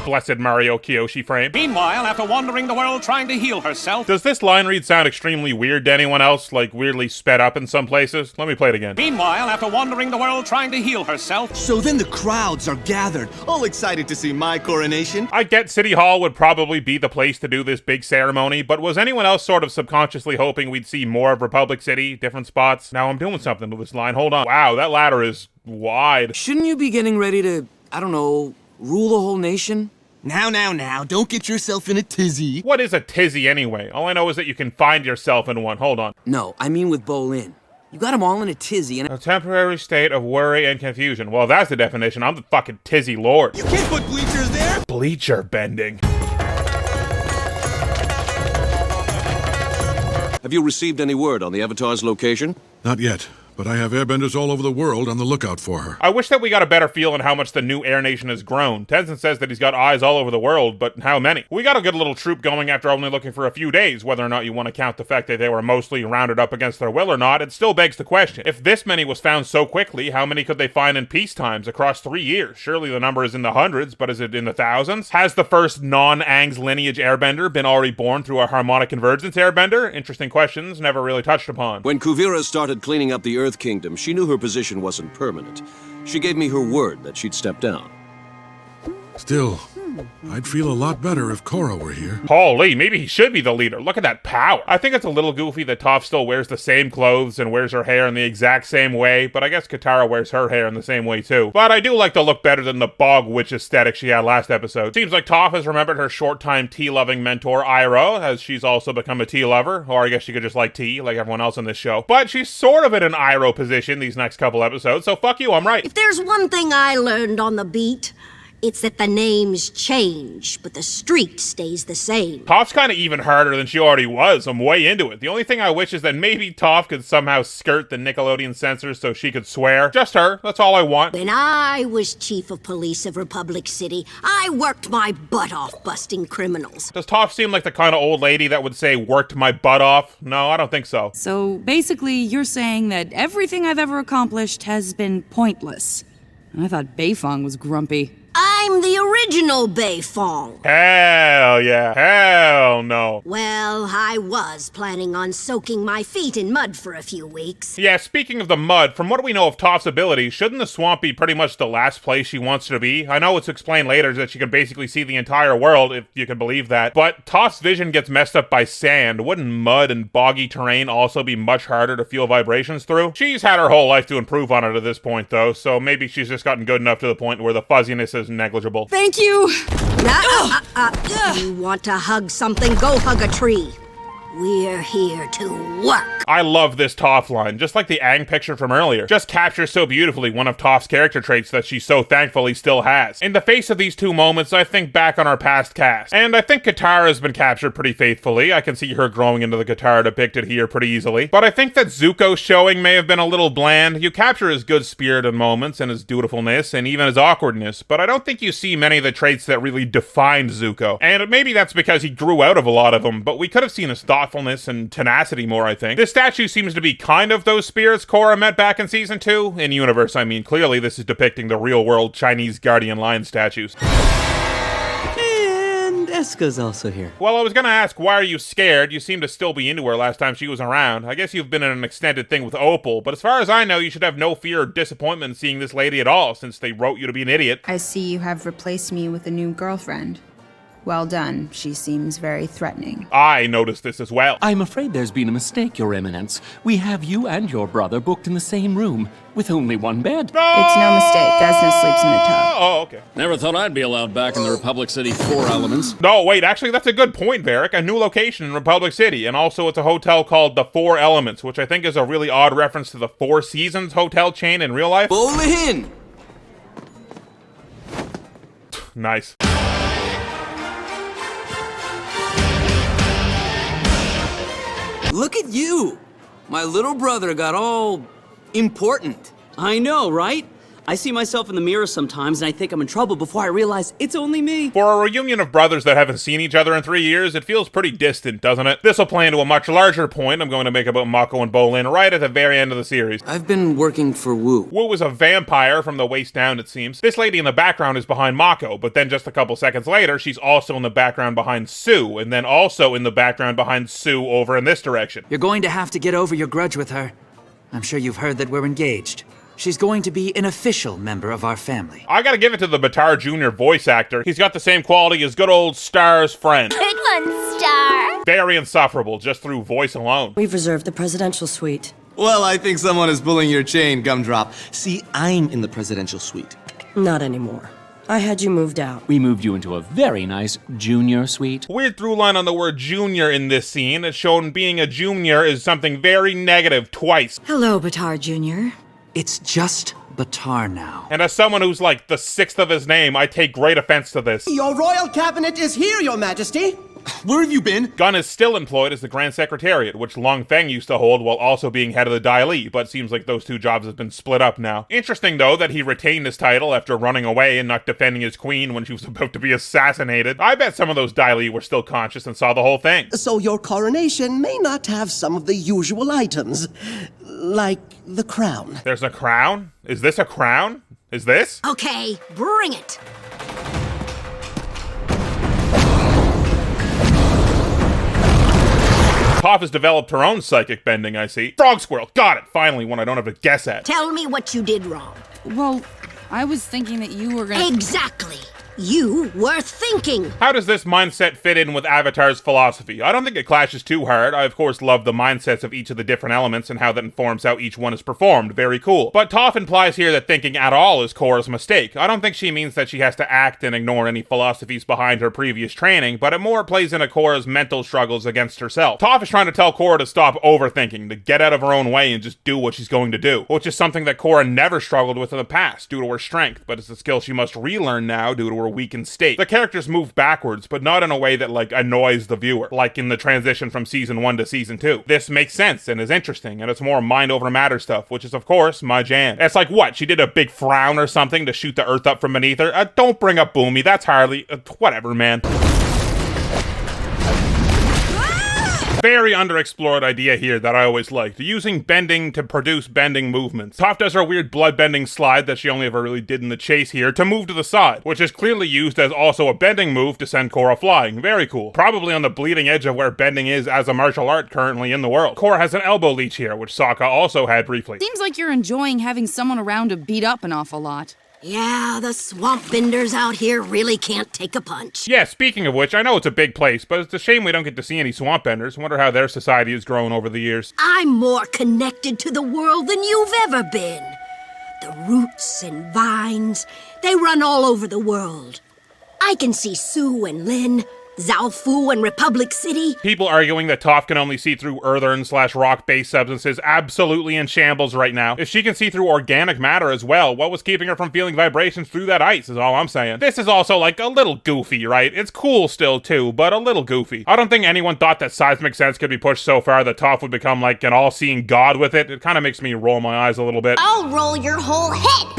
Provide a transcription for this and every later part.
Blessed Mario Kiyoshi frame. Meanwhile, after wandering the world trying to heal herself... Does this line read sound extremely weird to anyone else? Like weirdly sped up in some places? Let me play it again. Meanwhile, after wandering the world trying to heal herself... So then the crowds are gathered, all excited to see my coronation. I get City Hall would probably be the place to do this big ceremony, but was anyone else sort of subconsciously hoping we'd see more of Republic City, different spots? Now I'm doing something with this line. Hold on. Wow, that ladder is wide. Shouldn't you be getting ready to, I don't know, rule the whole nation? Now, don't get yourself in a tizzy. What is a tizzy anyway? All I know is that you can find yourself in one. Hold on. No, I mean with Bolin. You got them all in a tizzy and a temporary state of worry and confusion. Well, that's the definition. I'm the fucking tizzy lord. You can't put bleachers there. Bleacher bending. Have you received any word on the Avatar's location? Not yet, but I have airbenders all over the world on the lookout for her. I wish that we got a better feel on how much the new Air Nation has grown. Tenzin says that he's got eyes all over the world, but how many? We got a good little troop going after only looking for a few days. Whether or not you want to count the fact that they were mostly rounded up against their will or not, it still begs the question. If this many was found so quickly, how many could they find in peace times across 3 years? Surely the number is in the hundreds, but is it in the thousands? Has the first non-Aang's lineage airbender been already born through a harmonic convergence airbender? Interesting questions, never really touched upon. When Kuvira started cleaning up the Earth Kingdom, she knew her position wasn't permanent. She gave me her word that she'd step down. Still, I'd feel a lot better if Korra were here. Holy, maybe he should be the leader. Look at that power. I think it's a little goofy that Toph still wears the same clothes and wears her hair in the exact same way, but I guess Katara wears her hair in the same way too. But I do like the look better than the bog witch aesthetic she had last episode. Seems like Toph has remembered her short-time tea-loving mentor, Iroh, as she's also become a tea lover, or I guess she could just like tea, like everyone else in this show. But she's sort of in an Iroh position these next couple episodes, so fuck you, I'm right. If there's one thing I learned on the beat, it's that the names change, but the street stays the same. Toph's kind of even harder than she already was. I'm way into it. The only thing I wish is that maybe Toph could somehow skirt the Nickelodeon censors so she could swear. Just her. That's all I want. When I was chief of police of Republic City, I worked my butt off busting criminals. Does Toph seem like the kind of old lady that would say, worked my butt off? No, I don't think so. So basically, you're saying that everything I've ever accomplished has been pointless. I thought Beifong was grumpy. I'm the original Beifong. Hell yeah. Hell no. Well, I was planning on soaking my feet in mud for a few weeks. Yeah, speaking of the mud, from what we know of Toph's ability, shouldn't the swamp be pretty much the last place she wants to be? I know it's explained later that she can basically see the entire world, if you can believe that, but Toph's vision gets messed up by sand. Wouldn't mud and boggy terrain also be much harder to feel vibrations through? She's had her whole life to improve on it at this point, though, so maybe she's just gotten good enough to the point where the fuzziness is negligible. Thank you! You want to hug something? Go hug a tree. We're here to work. I love this Toph line, just like the Aang picture from earlier. Just captures so beautifully one of Toph's character traits that she so thankfully still has. In the face of these two moments, I think back on our past cast. And I think Katara has been captured pretty faithfully. I can see her growing into the Katara depicted here pretty easily. But I think that Zuko's showing may have been a little bland. You capture his good spirit in moments and his dutifulness and even his awkwardness, but I don't think you see many of the traits that really defined Zuko. And maybe that's because he grew out of a lot of them, but we could have seen his thoughtfulness and tenacity more, I think. This statue seems to be kind of those spirits Korra met back in Season 2. In universe, I mean. Clearly, this is depicting the real-world Chinese guardian lion statues. And Eska's also here. Well, I was gonna ask, why are you scared? You seem to still be into her last time she was around. I guess you've been in an extended thing with Opal, but as far as I know, you should have no fear or disappointment in seeing this lady at all, since they wrote you to be an idiot. I see you have replaced me with a new girlfriend. Well done. She seems very threatening. I noticed this as well. I'm afraid there's been a mistake, Your Eminence. We have you and your brother booked in the same room, with only one bed. No! It's no mistake. Desna sleeps in the tub. Oh, okay. Never thought I'd be allowed back in the Republic City 4 Elements. No, wait, actually, that's a good point, Varric. A new location in Republic City, and also it's a hotel called the 4 Elements, which I think is a really odd reference to the 4 Seasons hotel chain in real life. Bolin! Nice. Look at you! My little brother got all important. I know, right? I see myself in the mirror sometimes and I think I'm in trouble before I realize it's only me. For a reunion of brothers that haven't seen each other in 3 years, it feels pretty distant, doesn't it? This will play into a much larger point I'm going to make about Mako and Bolin right at the very end of the series. I've been working for Wu. Wu is a vampire from the waist down, it seems. This lady in the background is behind Mako, but then just a couple seconds later, she's also in the background behind Sue, and then also in the background behind Sue over in this direction. You're going to have to get over your grudge with her. I'm sure you've heard that we're engaged. She's going to be an official member of our family. I gotta give it to the Batar Jr. voice actor. He's got the same quality as good old Star's friend. Good one, Star. Very insufferable, just through voice alone. We've reserved the presidential suite. Well, I think someone is pulling your chain, Gumdrop. See, I'm in the presidential suite. Not anymore. I had you moved out. We moved you into a very nice junior suite. Weird through line on the word junior in this scene. It's shown being a junior is something very negative twice. Hello, Batar Jr. It's just Batar now. And as someone who's like the sixth of his name, I take great offense to this. Your royal cabinet is here, your majesty. Where have you been? Gunn is still employed as the Grand Secretariat, which Long Feng used to hold while also being head of the Dai Li, but seems like those two jobs have been split up now. Interesting, though, that he retained his title after running away and not defending his queen when she was about to be assassinated. I bet some of those Dai Li were still conscious and saw the whole thing. So your coronation may not have some of the usual items, like the crown. There's a crown? Is this a crown? Is this? Okay, bring it. Toph has developed her own psychic bending, I see. Frog squirrel, got it! Finally, one I don't have to guess at. Tell me what you did wrong. Well, I was thinking that you were gonna... Exactly. You were thinking. How does this mindset fit in with Avatar's philosophy? I don't think it clashes too hard. I, of course, love the mindsets of each of the different elements and how that informs how each one is performed. Very cool. But Toph implies here that thinking at all is Korra's mistake. I don't think she means that she has to act and ignore any philosophies behind her previous training, but it more plays into Korra's mental struggles against herself. Toph is trying to tell Korra to stop overthinking, to get out of her own way and just do what she's going to do, which is something that Korra never struggled with in the past due to her strength, but it's a skill she must relearn now due to her weakened state. The characters move backwards, but not in a way that, like, annoys the viewer, like in the transition from Season 1 to Season 2. This makes sense and is interesting, and it's more mind over matter stuff, which is, of course, my jam. It's like, what, she did a big frown or something to shoot the earth up from beneath her? Don't bring up Boomy, that's hardly... whatever, man. Very underexplored idea here that I always liked, using bending to produce bending movements. Toph does her weird blood-bending slide that she only ever really did in the chase here to move to the side, which is clearly used as also a bending move to send Korra flying. Very cool. Probably on the bleeding edge of where bending is as a martial art currently in the world. Korra has an elbow leech here, which Sokka also had briefly. Seems like you're enjoying having someone around to beat up an awful lot. Yeah, the swamp benders out here really can't take a punch. Yeah, speaking of which, I know it's a big place, but it's a shame we don't get to see any swamp benders. Wonder how their society has grown over the years. I'm more connected to the world than you've ever been. The roots and vines, they run all over the world. I can see Sue and Lin, Zalfu and Republic City. People arguing that Toph can only see through earthen/rock-based substances absolutely in shambles right now. If she can see through organic matter as well, what was keeping her from feeling vibrations through that ice is all I'm saying. This is also like a little goofy, right? It's cool still too, but a little goofy. I don't think anyone thought that seismic sense could be pushed so far that Toph would become like an all-seeing god with it. It kind of makes me roll my eyes a little bit. I'll roll your whole head.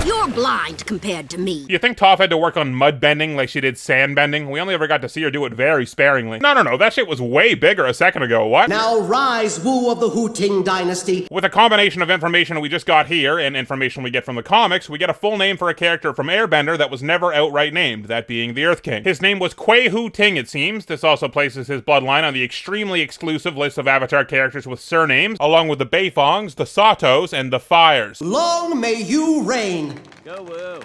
You're blind compared to me. You think Toph had to work on mud bending like she did sand bending? We only ever got to see her do it very sparingly. No, that shit was way bigger a second ago, what? Now rise, Wu of the Hu Ting dynasty. With a combination of information we just got here and information we get from the comics, we get a full name for a character from Airbender that was never outright named, that being the Earth King. His name was Kui Hu Ting, it seems. This also places his bloodline on the extremely exclusive list of Avatar characters with surnames, along with the Beifongs, the Satos, and the Fires. Long may you reign. Go Wu.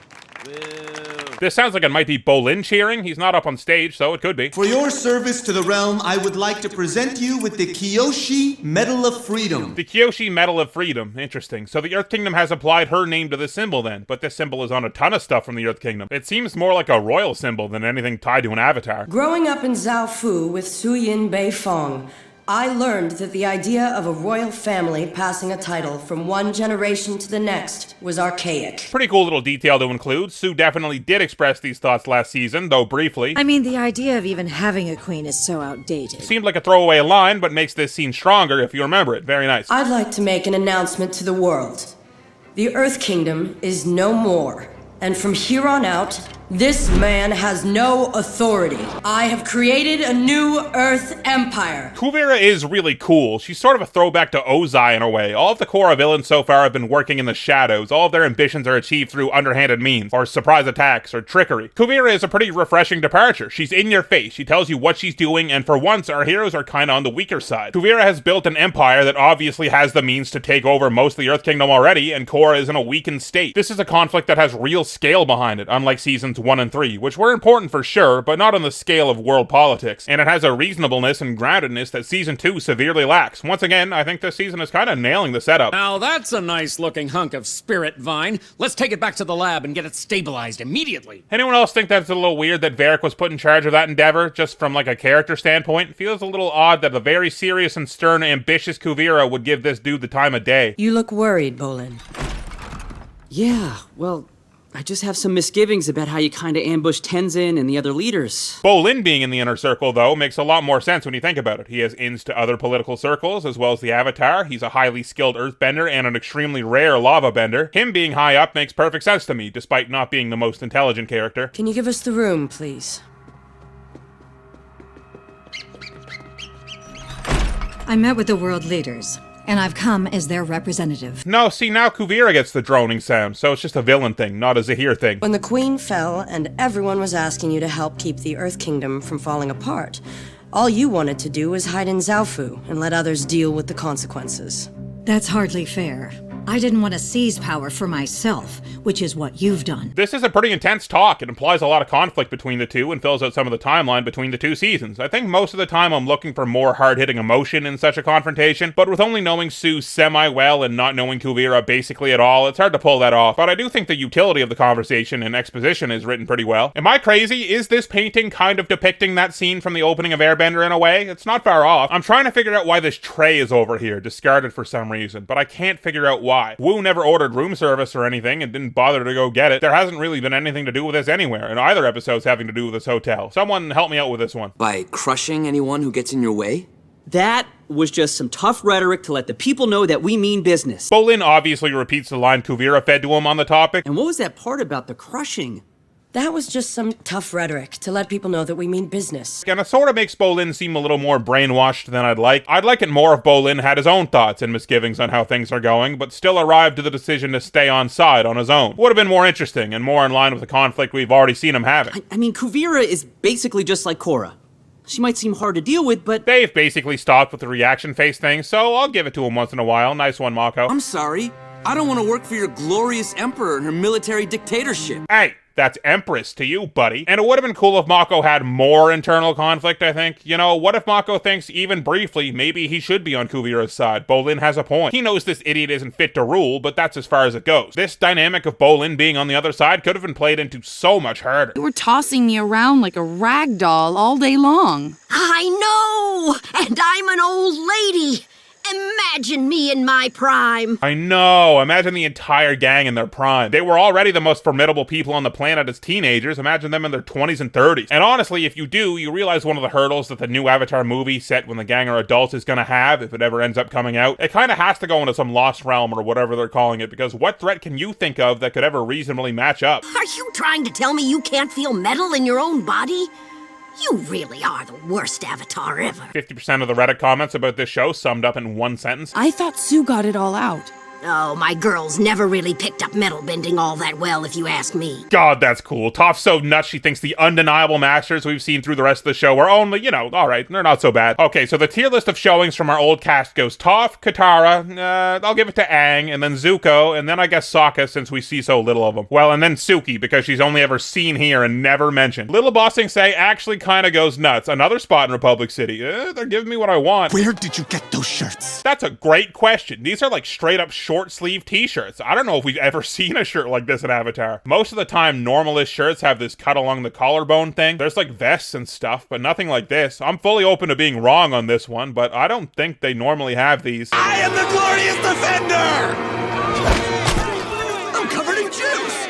This sounds like it might be Bolin cheering. He's not up on stage, so it could be. For your service to the realm, I would like to present you with the Kyoshi Medal of Freedom. The Kyoshi Medal of Freedom. Interesting. So the Earth Kingdom has applied her name to this symbol then, but this symbol is on a ton of stuff from the Earth Kingdom. It seems more like a royal symbol than anything tied to an avatar. Growing up in Zhaofu with Suyin Beifong, I learned that the idea of a royal family passing a title from one generation to the next was archaic. Pretty cool little detail to include. Sue definitely did express these thoughts last season, though briefly. I mean, the idea of even having a queen is so outdated. Seemed like a throwaway line, but makes this scene stronger if you remember it. Very nice. I'd like to make an announcement to the world. The Earth Kingdom is no more. And from here on out, this man has no authority. I have created a new Earth Empire. Kuvira is really cool. She's sort of a throwback to Ozai in a way. All of the Korra villains so far have been working in the shadows. All of their ambitions are achieved through underhanded means, or surprise attacks, or trickery. Kuvira is a pretty refreshing departure. She's in your face. She tells you what she's doing, and for once, our heroes are kinda on the weaker side. Kuvira has built an empire that obviously has the means to take over most of the Earth Kingdom already, and Korra is in a weakened state. This is a conflict that has real scale behind it, unlike seasons 1 and 3, which were important for sure, but not on the scale of world politics, and it has a reasonableness and groundedness that season 2 severely lacks. Once again, I think this season is kind of nailing the setup. Now that's a nice looking hunk of spirit vine. Let's take it back to the lab and get it stabilized immediately. Anyone else think that's a little weird that Varric was put in charge of that endeavor, just from like a character standpoint? It feels a little odd that a very serious and stern, ambitious Kuvira would give this dude the time of day. You look worried, Bolin. Yeah, well, I just have some misgivings about how you kinda ambushed Tenzin and the other leaders. Bolin being in the inner circle, though, makes a lot more sense when you think about it. He has ins to other political circles, as well as the Avatar. He's a highly skilled earthbender and an extremely rare lava bender. Him being high up makes perfect sense to me, despite not being the most intelligent character. Can you give us the room, please? I met with the world leaders, and I've come as their representative. No, see, now Kuvira gets the droning sound, so it's just a villain thing, not a Zahir thing. When the Queen fell and everyone was asking you to help keep the Earth Kingdom from falling apart, all you wanted to do was hide in Zaofu and let others deal with the consequences. That's hardly fair. I didn't want to seize power for myself, which is what you've done. This is a pretty intense talk. It implies a lot of conflict between the two and fills out some of the timeline between the two seasons. I think most of the time I'm looking for more hard-hitting emotion in such a confrontation, but with only knowing Sue semi-well and not knowing Kuvira basically at all, it's hard to pull that off. But I do think the utility of the conversation and exposition is written pretty well. Am I crazy? Is this painting kind of depicting that scene from the opening of Airbender in a way? It's not far off. I'm trying to figure out why this tray is over here, discarded for some reason, but I can't figure out why. Wu never ordered room service or anything and didn't bother to go get it. There hasn't really been anything to do with this anywhere, and either episode's having to do with this hotel. Someone help me out with this one. By crushing anyone who gets in your way? That was just some tough rhetoric to let the people know that we mean business. Bolin obviously repeats the line Kuvira fed to him on the topic. And what was that part about the crushing? That was just some tough rhetoric to let people know that we mean business. And it sort of makes Bolin seem a little more brainwashed than I'd like. I'd like it more if Bolin had his own thoughts and misgivings on how things are going, but still arrived to the decision to stay on side on his own. Would have been more interesting and more in line with the conflict we've already seen him having. I mean, Kuvira is basically just like Korra. She might seem hard to deal with, but... They've basically stopped with the reaction face thing, so I'll give it to him once in a while. Nice one, Mako. I'm sorry. I don't want to work for your glorious emperor and her military dictatorship. Hey! That's Empress to you, buddy. And it would have been cool if Mako had more internal conflict, I think. You know, what if Mako thinks, even briefly, maybe he should be on Kuvira's side? Bolin has a point. He knows this idiot isn't fit to rule, but that's as far as it goes. This dynamic of Bolin being on the other side could have been played into so much harder. You were tossing me around like a rag doll all day long. I know! And I'm an old lady! Imagine me in my prime. I know. Imagine the entire gang in their prime. They were already the most formidable people on the planet as teenagers. Imagine them in their 20s and 30s. And honestly, if you do, you realize one of the hurdles that the new Avatar movie set when the gang are adults is gonna have, if it ever ends up coming out. It kind of has to go into some lost realm or whatever they're calling it, because what threat can you think of that could ever reasonably match up? Are you trying to tell me you can't feel metal in your own body? You really are the worst Avatar ever. 50% of the Reddit comments about this show summed up in one sentence. I thought Sue got it all out. Oh, my girl's never really picked up metal bending all that well, if you ask me. God, that's cool. Toph's so nuts she thinks the undeniable masters we've seen through the rest of the show are only, you know, alright, they're not so bad. Okay, so the tier list of showings from our old cast goes Toph, Katara, I'll give it to Aang, and then Zuko, and then I guess Sokka, since we see so little of them. Well, and then Suki, because she's only ever seen here and never mentioned. Little Bossing Say actually kinda goes nuts. Another spot in Republic City. They're giving me what I want. Where did you get those shirts? That's a great question. These are like straight up short sleeve t-shirts. I don't know if we've ever seen a shirt like this in Avatar. Most of the time, normalist shirts have this cut along the collarbone thing. There's like vests and stuff, but nothing like this. I'm fully open to being wrong on this one, but I don't think they normally have these. I am the glorious defender! I'm covered in juice!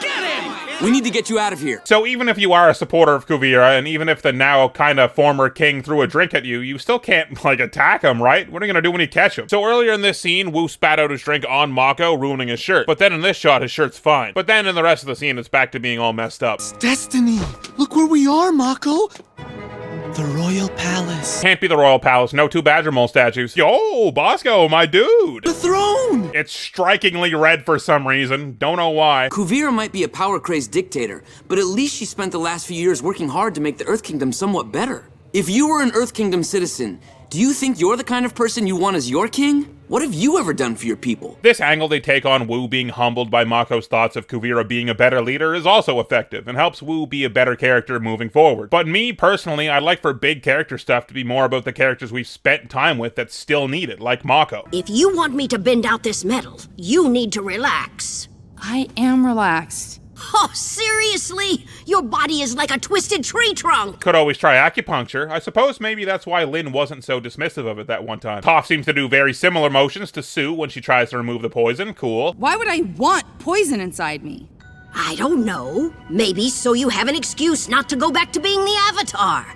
Get him! We need to get you out of here. So even if you are a supporter of Kuvira, and even if the now kind of former king threw a drink at you, you still can't, like, attack him, right? What are you gonna do when you catch him? So earlier in this scene, Wu spat out his drink on Mako, ruining his shirt. But then in this shot, his shirt's fine. But then in the rest of the scene, it's back to being all messed up. Destiny! Look where we are, Mako! The Royal Palace. Can't be the Royal Palace, no two Badger Mole statues. Yo, Bosco, my dude! The throne! It's strikingly red for some reason, don't know why. Kuvira might be a power-crazed dictator, but at least she spent the last few years working hard to make the Earth Kingdom somewhat better. If you were an Earth Kingdom citizen, do you think you're the kind of person you want as your king? What have you ever done for your people? This angle they take on Wu being humbled by Mako's thoughts of Kuvira being a better leader is also effective, and helps Wu be a better character moving forward. But me, personally, I'd like for big character stuff to be more about the characters we've spent time with that's still needed, like Mako. If you want me to bend out this metal, you need to relax. I am relaxed. Oh, seriously? Your body is like a twisted tree trunk. Could always try acupuncture. I suppose maybe that's why Lin wasn't so dismissive of it that one time. Toph seems to do very similar motions to Sue when she tries to remove the poison. Cool. Why would I want poison inside me? I don't know. Maybe so you have an excuse not to go back to being the Avatar.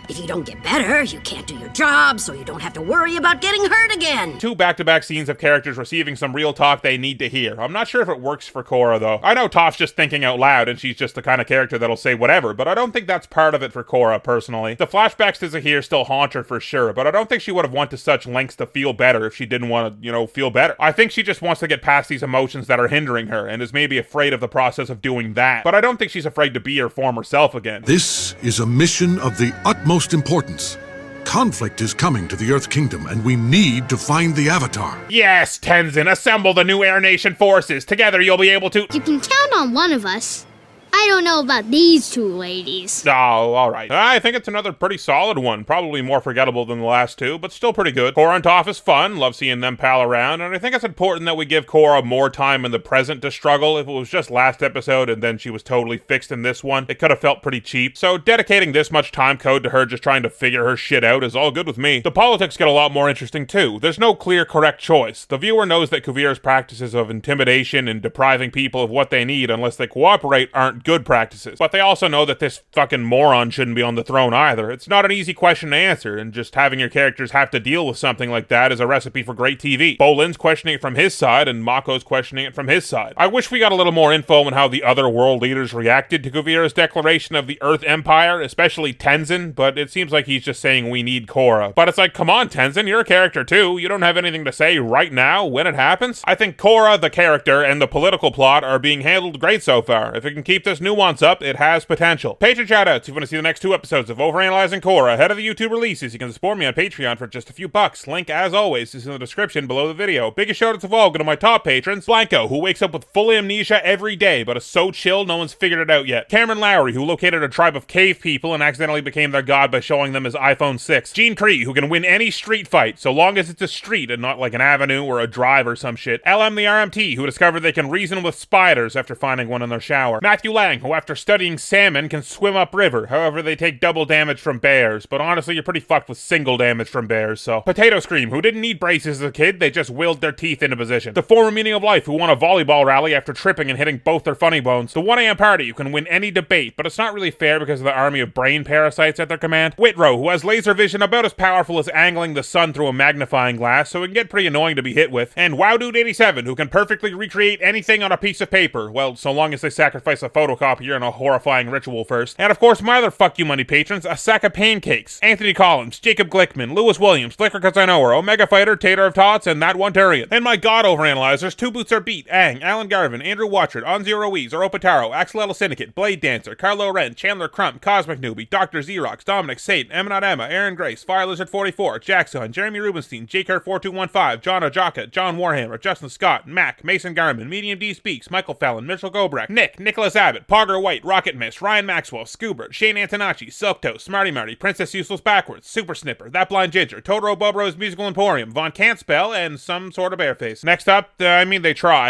If you don't get better, you can't do your job, so you don't have to worry about getting hurt again. Two back-to-back scenes of characters receiving some real talk they need to hear. I'm not sure if it works for Korra, though. I know Toph's just thinking out loud, and she's just the kind of character that'll say whatever, but I don't think that's part of it for Korra, personally. The flashbacks to Zahir still haunt her for sure, but I don't think she would have went to such lengths to feel better if she didn't want to, feel better. I think she just wants to get past these emotions that are hindering her, and is maybe afraid of the process of doing that. But I don't think she's afraid to be her former self again. This is a mission of the utmost importance. Conflict is coming to the Earth Kingdom, and we need to find the Avatar. Yes, Tenzin, assemble the new Air Nation forces. Together you'll be able to— You can count on one of us. I don't know about these two ladies. Oh, alright. I think it's another pretty solid one. Probably more forgettable than the last two, but still pretty good. Korra and Toph is fun. Love seeing them pal around, and I think it's important that we give Korra more time in the present to struggle. If it was just last episode and then she was totally fixed in this one, it could have felt pretty cheap. So dedicating this much time code to her just trying to figure her shit out is all good with me. The politics get a lot more interesting too. There's no clear correct choice. The viewer knows that Kuvira's practices of intimidation and depriving people of what they need unless they cooperate aren't good practices. But they also know that this fucking moron shouldn't be on the throne either. It's not an easy question to answer, and just having your characters have to deal with something like that is a recipe for great TV. Bolin's questioning it from his side, and Mako's questioning it from his side. I wish we got a little more info on how the other world leaders reacted to Kuvira's declaration of the Earth Empire, especially Tenzin, but it seems like he's just saying we need Korra. But it's like, come on Tenzin, you're a character too. You don't have anything to say right now when it happens? I think Korra, the character, and the political plot are being handled great so far. If it can keep this nuance up, it has potential. Patreon shoutouts if you want to see the next 2 episodes of Overanalyzing Korra ahead of the YouTube releases. You can support me on Patreon for just a few bucks. Link, as always, is in the description below the video. Biggest shoutouts of all go to my top patrons: Blanco, who wakes up with full amnesia every day, but is so chill no one's figured it out yet. Cameron Lowry, who located a tribe of cave people and accidentally became their god by showing them his iPhone 6. Gene Cree, who can win any street fight, so long as it's a street and not like an avenue or a drive or some shit. LM the RMT, who discovered they can reason with spiders after finding one in their shower. Matthew Lang, who after studying salmon can swim upriver, however they take double damage from bears, but honestly you're pretty fucked with single damage from bears, so. Potato Scream, who didn't need braces as a kid, they just willed their teeth into position. The former Meaning of Life, who won a volleyball rally after tripping and hitting both their funny bones. The 1am Party, who can win any debate, but it's not really fair because of the army of brain parasites at their command. Whitrow, who has laser vision about as powerful as angling the sun through a magnifying glass, so it can get pretty annoying to be hit with. And WowDude87, who can perfectly recreate anything on a piece of paper, well, so long as they sacrifice a photocopier in a horrifying ritual first. And of course, my other fuck you money patrons, a sack of pancakes. Anthony Collins, Jacob Glickman, Lewis Williams, Liquor Cause I Know Her, Omega Fighter, Tater of Tots, and that one Turian. And my god overanalyzers, Two Boots Are Beat, Ang, Alan Garvin, Andrew Watchard, Onzio Ruiz, Oropataro, Axolotl Syndicate, Blade Dancer, Carlo Wren, Chandler Crump, Cosmic Newbie, Dr. Xerox, Dominic Satan, Eminat Emma, Aaron Grace, Fire Lizard 44, Jackson, Jeremy Rubenstein, JCur4215, John Ojaka, John Warhammer, Justin Scott, Mac, Mason Garman, Medium D Speaks, Michael Fallon, Mitchell Gobrecht, Nick, Nicholas Abbott, Pogger White, Rocket Mist, Ryan Maxwell, Scoobert, Shane Antonacci, Silktoe, Smarty Marty, Princess Useless Backwards, Super Snipper, That Blind Ginger, Totoro Bobro's Musical Emporium, Von Cantspell, and some sort of Airface. Next up, they try.